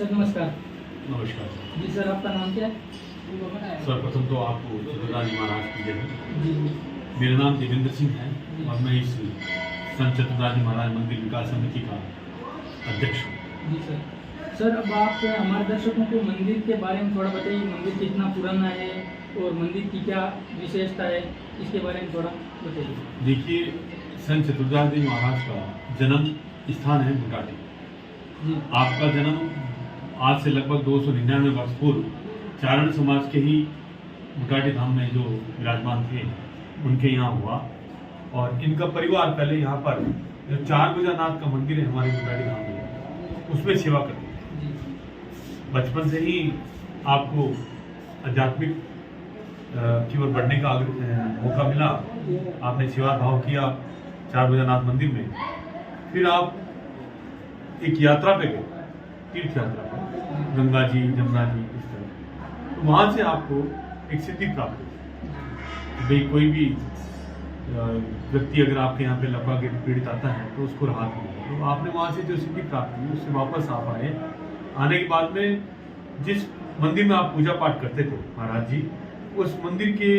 Sir नमस्कार। नमस्कार जी sir, आपका नाम क्या है? सर्वप्रथम तो आपको चतुर्दाजी महाराज की जय। जी मेरा नाम देवेंद्र सिंह है और मैं इस संत चतुर्दाजी महाराज मंदिर विकास समिति का अध्यक्ष हूँ। जी सर। सर अब आप हमारे दर्शकों को मंदिर के बारे में थोड़ा बताइए, मंदिर कितना पुराना है और मंदिर की क्या विशेषता है, इसके बारे में थोड़ा बताइए। देखिए, संत चतुर्दाजी महाराज का जन्म स्थान है बुटाटी। जी आपका जन्म आज से लगभग 299 वर्ष पूर्व चारण समाज के ही बुटाटी धाम में जो विराजमान थे उनके यहाँ हुआ। और इनका परिवार पहले यहाँ पर जो चार भुजानाथ का मंदिर है हमारे बुटाटी धाम में, उसमें सेवा करते थे। जी बचपन से ही आपको आध्यात्मिक की ओर बढ़ने का मौका मिला। आपने सेवा भाव किया चार भुजानाथ मंदिर में। फिर आप एक यात्रा पे गए, तीर्थ यात्रा पे, गंगा जी, जमुना जी, इस तरह। तो वहाँ से आपको एक सिद्धि प्राप्त हुई। भाई कोई भी व्यक्ति अगर आपके यहाँ पे लकवा के पीड़ित आता है तो उसको राहत मिलेगी। तो आपने वहाँ से जो सिद्धि प्राप्त की उससे वापस आप आए। आने के बाद में जिस मंदिर में आप पूजा पाठ करते थे महाराज जी, उस मंदिर के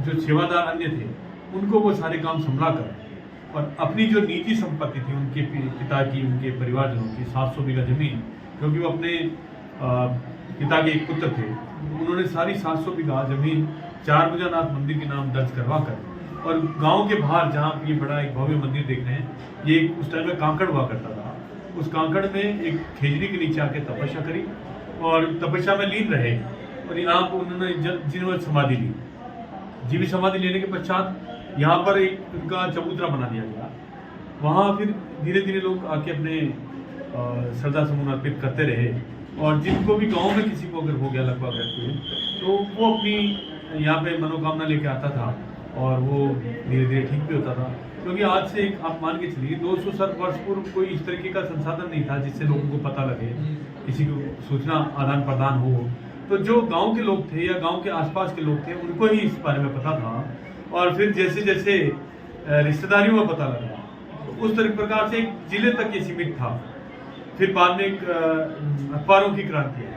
जो सेवादार अन्य थे उनको वो सारे काम संभला कर और अपनी जो निजी संपत्ति थी उनके पिता की, उनके परिवारजनों की 700 बीघा जमीन, क्योंकि वो अपने पिता के एक पुत्र थे, उन्होंने सारी 700 बीघा जमीन चार भुजानाथ मंदिर के नाम दर्ज करवा कर और गांव के बाहर जहाँ ये बड़ा एक भव्य मंदिर देख रहे हैं, ये उस टाइम में कांकड़ हुआ करता था। उस कांकड़ में एक खेजड़ी के नीचे आके तपस्या करी और तपस्या में लीन रहे और यहाँ पर उन्होंने जीवन समाधि ली। जीवी समाधि लेने के पश्चात यहाँ पर एक उनका चबूतरा बना दिया गया। वहाँ फिर धीरे धीरे लोग आके अपने श्रद्धा समूह अर्पित करते रहे और जिनको भी गांव में किसी को अगर हो गया लगभग करके तो वो अपनी यहाँ पे मनोकामना लेके आता था और वो धीरे धीरे ठीक भी होता था। क्योंकि आज से एक आप मान के चलिए 200 वर्ष पूर्व कोई इस तरीके का संसाधन नहीं था जिससे लोगों को पता लगे, किसी को सूचना आदान प्रदान हो। तो जो गांव के लोग थे या गांव के आसपास के लोग थे उनको ही इस बारे में पता था और फिर जैसे जैसे रिश्तेदारियों में पता लगा तो उस प्रकार से एक जिले तक ये सीमित था। फिर बाद में एक अखबारों की क्रांति आई।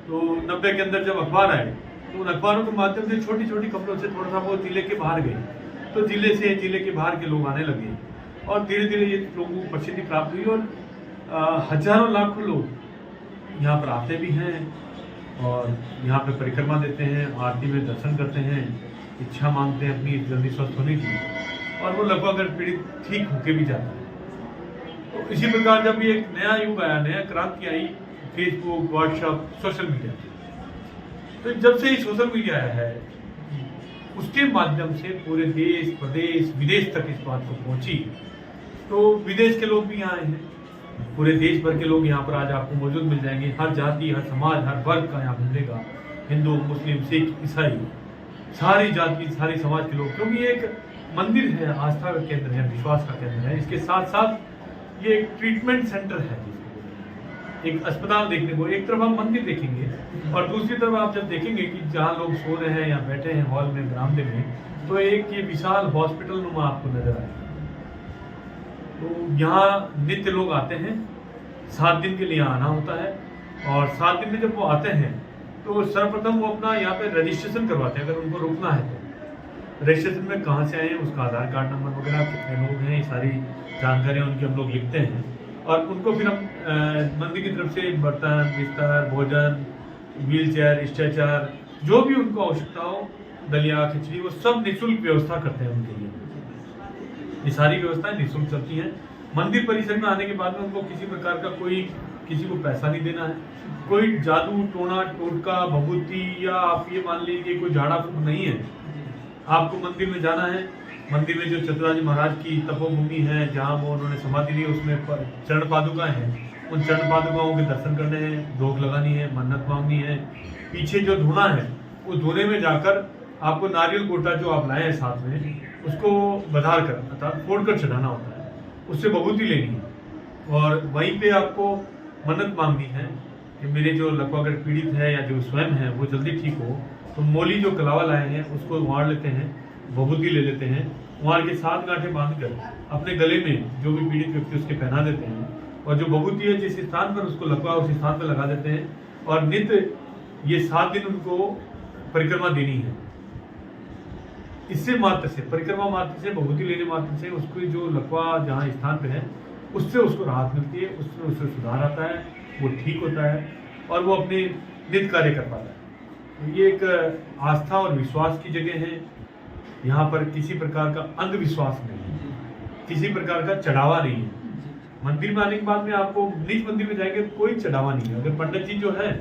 तो 90 के अंदर जब अखबार आए तो उन अखबारों के माध्यम से छोटी छोटी खबरों से थोड़ा सा वो जिले के बाहर गए, तो जिले के बाहर के लोग आने लगे और धीरे धीरे ये लोगों को प्रसिद्धि प्राप्त हुई और हजारों लाखों लोग यहाँ पर आते भी हैं और यहाँ पे परिक्रमा देते हैं, आरती में दर्शन करते हैं, इच्छा मांगते हैं अपनी जल्दी स्वस्थ होने की और वो लगभग अगर पीड़ित ठीक होके भी जाता है। तो इसी प्रकार जब ये एक नया युग आया, नया क्रांति आई, फेसबुक, व्हाट्सएप, सोशल मीडिया, तो जब से सोशल मीडिया आया है उसके माध्यम से पूरे देश, प्रदेश, विदेश तक इस बात को पहुंची। तो विदेश के लोग भी यहाँ आए हैं, पूरे देश भर के लोग यहाँ पर आज आपको मौजूद मिल जाएंगे। हर जाति, हर समाज, हर वर्ग का यहाँ मिलेगा, हिंदू, मुस्लिम, सिख, ईसाई, सारी जाति, सारी समाज के लोग। क्योंकि ये एक मंदिर है, आस्था का केंद्र है, विश्वास का केंद्र है। इसके साथ साथ ये एक ट्रीटमेंट सेंटर है, एक अस्पताल देखने को एक तरफ आप मंदिर देखेंगे और दूसरी तरफ आप जब देखेंगे कि जहाँ लोग सो रहे हैं या बैठे हैं हॉल में, बरामदे में, तो एक ये विशाल हॉस्पिटल नुमा आपको नजर आएगा। तो यहाँ नित्य लोग आते हैं, 7 दिन के लिए आना होता है और 7 दिन में जब वो आते हैं तो सर्वप्रथम वो अपना यहाँ पे रजिस्ट्रेशन करवाते हैं। अगर उनको रुकना है तो रजिस्ट्रेशन में कहाँ से आए हैं, उसका आधार कार्ड नंबर वगैरह, कितने लोग हैं, ये सारी जानकारियाँ उनकी हम लोग लिखते हैं और उनको फिर हम मंदिर की तरफ से बर्तन, बिस्तर, भोजन, व्हील चेयर, स्ट्रेचर, जो भी उनको आवश्यकता हो, दलिया, खिचड़ी, वो सब निःशुल्क व्यवस्था करते हैं उनके लिए। ये सारी व्यवस्थाएं निःशुल्क चलती हैं। मंदिर परिसर में आने के बाद में उनको किसी प्रकार का किसी को पैसा नहीं देना है। कोई जादू, टोना, टोटका, भभूति या आप ये मान लीजिए कोई झाड़ा फूक नहीं है। आपको मंदिर में जाना है, मंदिर में जो चतुर्दाजी महाराज की तपोभूमि है जहाँ वो उन्होंने समाधि ली, उसमें चरण पादुकाएं हैं, उन चरण पादुकाओं के दर्शन करने हैं, भोग लगानी है, मन्नत मांगनी है। पीछे जो धुना है उस धुने में जाकर आपको नारियल गोटा जो आप लाए हैं साथ में, उसको बधार कर अर्थात फोड़ कर चढ़ाना होता है, उससे भभूति लेनी है और वहीं पे आपको मन्नत मांगनी है कि मेरे जो लकवा अगर पीड़ित है या जो स्वयं है वो जल्दी ठीक हो। तो मोली जो कलावा लाए हैं उसको वाड़ लेते हैं, भभूति ले लेते हैं, वाड़ के 7 गांठें बांधकर अपने गले में जो भी पीड़ित व्यक्ति उसके पहना देते हैं और जो बबूती है जिस स्थान पर उसको लकवा उस स्थान पर लगा देते हैं और नित्य ये 7 दिन उनको परिक्रमा देनी है। इससे मात्र से परिक्रमा मात्र से बभूति लेने मात्र से उसको जो लकवा जहाँ स्थान पे है उससे उसको राहत मिलती है, उससे सुधार आता है, वो ठीक होता है और वो अपने नित्य कार्य कर पाता है। ये एक आस्था और विश्वास की जगह है। यहाँ पर किसी प्रकार का अंधविश्वास नहीं है, किसी प्रकार का चढ़ावा नहीं है। मंदिर में आने के बाद में आपको निज मंदिर में जाएंगे कोई चढ़ावा नहीं है। अगर पंडित जी जो है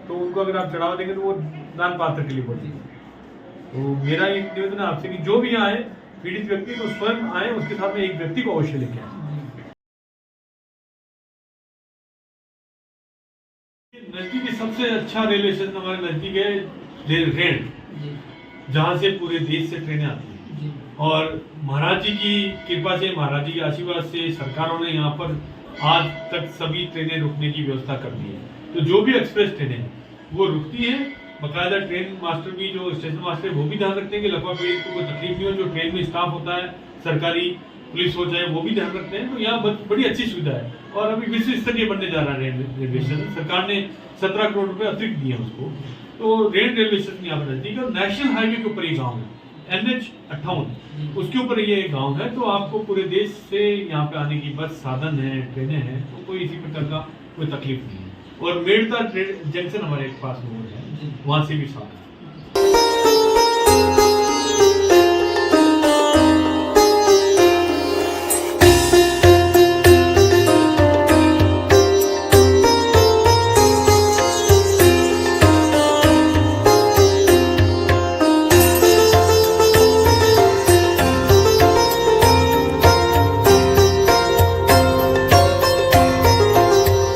तो उनको अगर आप चढ़ावा देंगे तो वो दान पात्र के लिए बोलेंगे। तो मेरा एक निवेदन है आपसे कि जो भी आए पीड़ित व्यक्ति को स्वयं आए, उसके साथ में एक व्यक्ति को अवश्य लेके आए। नजदीक सबसे अच्छा रेलवे स्टेशन हमारे नजदीक है रेल, जहाँ से पूरे देश से ट्रेनें आती हैं और महाराज जी की कृपा से, महाराज जी के आशीर्वाद से सरकारों ने यहाँ पर आज तक सभी ट्रेनें रुकने की व्यवस्था कर दी है। तो जो भी एक्सप्रेस ट्रेनें हैं वो रुकती हैं। बाकायदा ट्रेन मास्टर भी, जो स्टेशन मास्टर है, वो भी ध्यान रखते हैं कि लकवा पीड़ित को कोई तकलीफ नहीं हो। जो ट्रेन में स्टाफ होता है, सरकारी पुलिस हो जाए, वो भी ध्यान रखते हैं। तो यहाँ बड़ी अच्छी सुविधा है और अभी विश्व स्तरीय बनने जा रहा है रेलवे स्टेशन। सरकार ने 17 करोड़ रुपए अतिरिक्त दिए हैं उसको। तो रेलवे स्टेशन यहाँ पर नजदीक और नेशनल हाईवे के ऊपर ये गाँव है, NH-58 उसके ऊपर ये गांव है। तो आपको पूरे देश से यहाँ पे आने की बस साधन है, ट्रेनें हैं, तो कोई इसी प्रकार का कोई तकलीफ नहीं है। और मेड़ता जंक्शन हमारे पास में है, वहाँ से भी साधन।